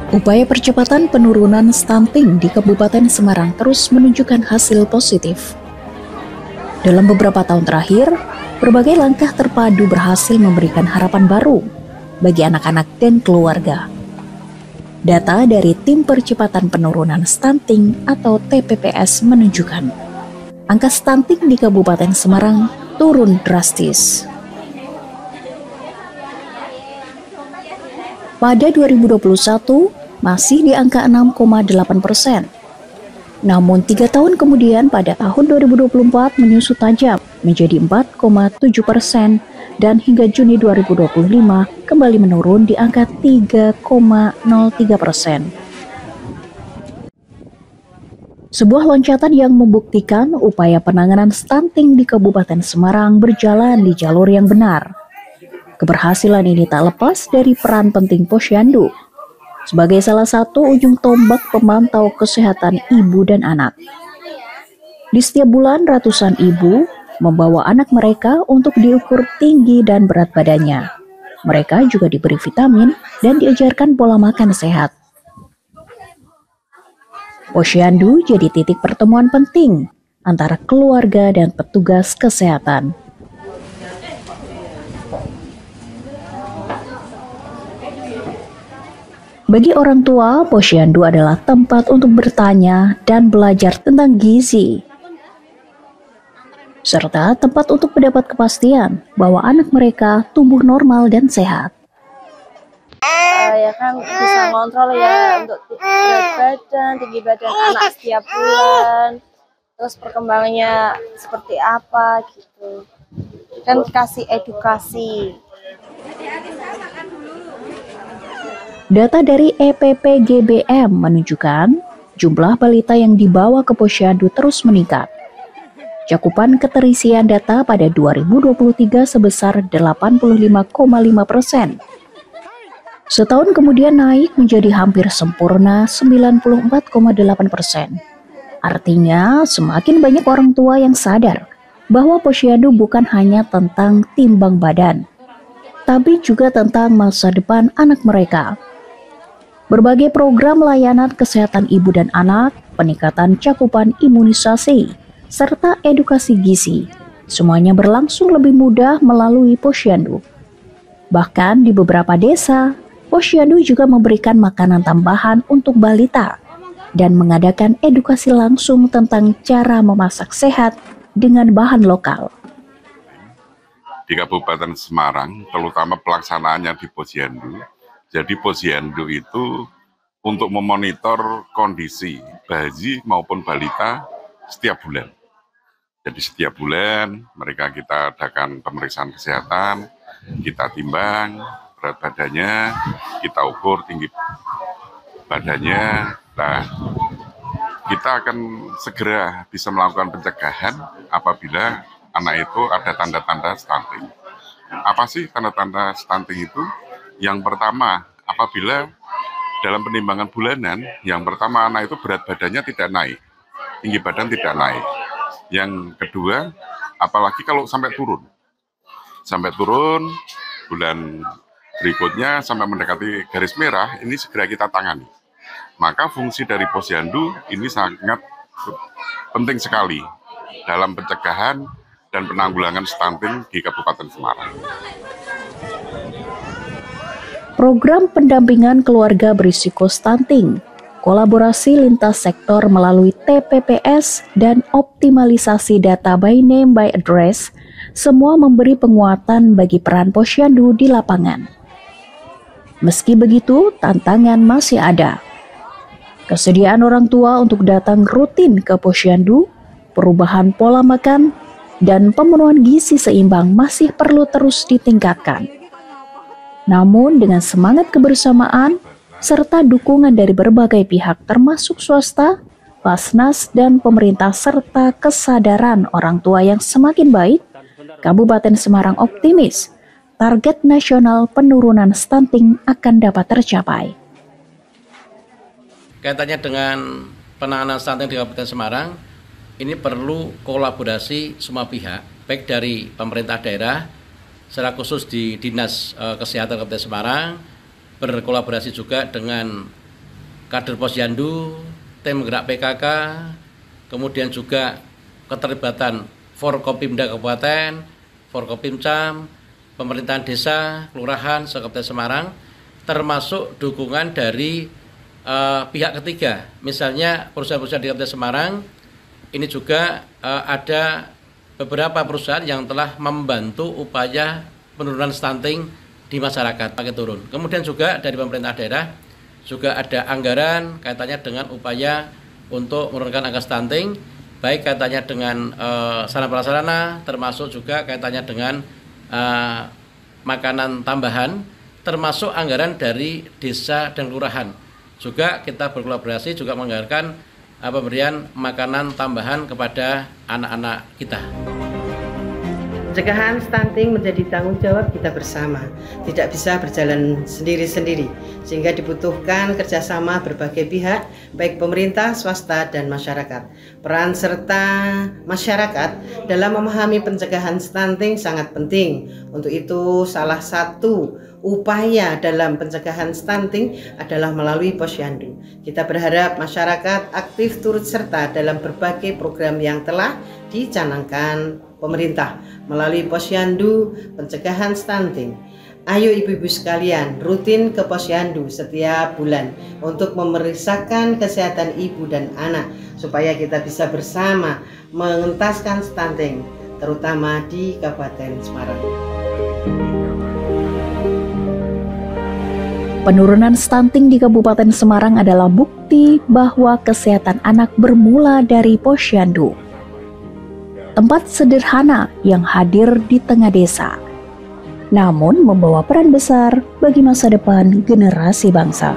Upaya percepatan penurunan stunting di Kabupaten Semarang terus menunjukkan hasil positif. Dalam beberapa tahun terakhir, berbagai langkah terpadu berhasil memberikan harapan baru bagi anak-anak dan keluarga. Data dari Tim Percepatan Penurunan Stunting atau TPPS menunjukkan angka stunting di Kabupaten Semarang turun drastis. Pada 2021, masih di angka 6,8%. Namun 3 tahun kemudian pada tahun 2024 menyusut tajam menjadi 4,7% dan hingga Juni 2025 kembali menurun di angka 3,03%. Sebuah loncatan yang membuktikan upaya penanganan stunting di Kabupaten Semarang berjalan di jalur yang benar. Keberhasilan ini tak lepas dari peran penting Posyandu sebagai salah satu ujung tombak pemantau kesehatan ibu dan anak. Di setiap bulan ratusan ibu membawa anak mereka untuk diukur tinggi dan berat badannya. Mereka juga diberi vitamin dan diajarkan pola makan sehat. Posyandu jadi titik pertemuan penting antara keluarga dan petugas kesehatan. Bagi orang tua, Posyandu adalah tempat untuk bertanya dan belajar tentang gizi, serta tempat untuk mendapat kepastian bahwa anak mereka tumbuh normal dan sehat. Ya kan bisa ngontrol ya untuk berat badan, tinggi badan anak setiap bulan, terus perkembangannya seperti apa gitu. Kan kasih edukasi. Data dari EPPGBM menunjukkan jumlah balita yang dibawa ke Posyandu terus meningkat. Cakupan keterisian data pada 2023 sebesar 85,5%. Setahun kemudian naik menjadi hampir sempurna 94,8%. Artinya semakin banyak orang tua yang sadar bahwa Posyandu bukan hanya tentang timbang badan, tapi juga tentang masa depan anak mereka. Berbagai program layanan kesehatan ibu dan anak, peningkatan cakupan imunisasi, serta edukasi gizi, semuanya berlangsung lebih mudah melalui Posyandu. Bahkan di beberapa desa, Posyandu juga memberikan makanan tambahan untuk balita dan mengadakan edukasi langsung tentang cara memasak sehat dengan bahan lokal. Di Kabupaten Semarang, terutama pelaksanaannya di Posyandu. Jadi Posyandu itu untuk memonitor kondisi bayi maupun balita setiap bulan. Jadi setiap bulan mereka kita adakan pemeriksaan kesehatan, kita timbang berat badannya, kita ukur tinggi badannya. Nah, kita akan segera bisa melakukan pencegahan apabila anak itu ada tanda-tanda stunting. Apa sih tanda-tanda stunting itu? Yang pertama, apabila dalam penimbangan bulanan, yang pertama anak itu berat badannya tidak naik, tinggi badan tidak naik. Yang kedua, apalagi kalau sampai turun bulan berikutnya sampai mendekati garis merah, ini segera kita tangani. Maka fungsi dari Posyandu ini sangat penting sekali dalam pencegahan dan penanggulangan stunting di Kabupaten Semarang. Program pendampingan keluarga berisiko stunting, kolaborasi lintas sektor melalui TPPS, dan optimalisasi data by name by address, semua memberi penguatan bagi peran Posyandu di lapangan. Meski begitu, tantangan masih ada. Kesediaan orang tua untuk datang rutin ke Posyandu, perubahan pola makan, dan pemenuhan gizi seimbang masih perlu terus ditingkatkan. Namun dengan semangat kebersamaan serta dukungan dari berbagai pihak termasuk swasta, Basnas, dan pemerintah serta kesadaran orang tua yang semakin baik, Kabupaten Semarang optimis target nasional penurunan stunting akan dapat tercapai. Kaitannya dengan penanganan stunting di Kabupaten Semarang, ini perlu kolaborasi semua pihak, baik dari pemerintah daerah, secara khusus di Dinas Kesehatan Kabupaten Semarang, berkolaborasi juga dengan kader Posyandu, tim gerak PKK, kemudian juga keterlibatan Forkopimda Kabupaten, Forkopimcam, pemerintahan desa, kelurahan, Kabupaten Semarang, termasuk dukungan dari pihak ketiga. Misalnya perusahaan-perusahaan di Kabupaten Semarang, ini juga ada beberapa perusahaan yang telah membantu upaya penurunan stunting di masyarakat pakai turun. Kemudian juga dari pemerintah daerah juga ada anggaran kaitannya dengan upaya untuk menurunkan angka stunting, baik kaitannya dengan sarana prasarana, termasuk juga kaitannya dengan makanan tambahan, termasuk anggaran dari desa dan kelurahan. Juga kita berkolaborasi juga menganggarkan pemberian makanan tambahan kepada anak-anak kita. Pencegahan stunting menjadi tanggung jawab kita bersama, tidak bisa berjalan sendiri-sendiri, sehingga dibutuhkan kerjasama berbagai pihak, baik pemerintah, swasta, dan masyarakat. Peran serta masyarakat dalam memahami pencegahan stunting sangat penting. Untuk itu, salah satu upaya dalam pencegahan stunting adalah melalui Posyandu. Kita berharap masyarakat aktif turut serta dalam berbagai program yang telah dicanangkan pemerintah melalui Posyandu pencegahan stunting. Ayo ibu-ibu sekalian rutin ke Posyandu setiap bulan untuk memeriksakan kesehatan ibu dan anak supaya kita bisa bersama mengentaskan stunting terutama di Kabupaten Semarang. Penurunan stunting di Kabupaten Semarang adalah bukti bahwa kesehatan anak bermula dari Posyandu. Tempat sederhana yang hadir di tengah desa, namun membawa peran besar bagi masa depan generasi bangsa.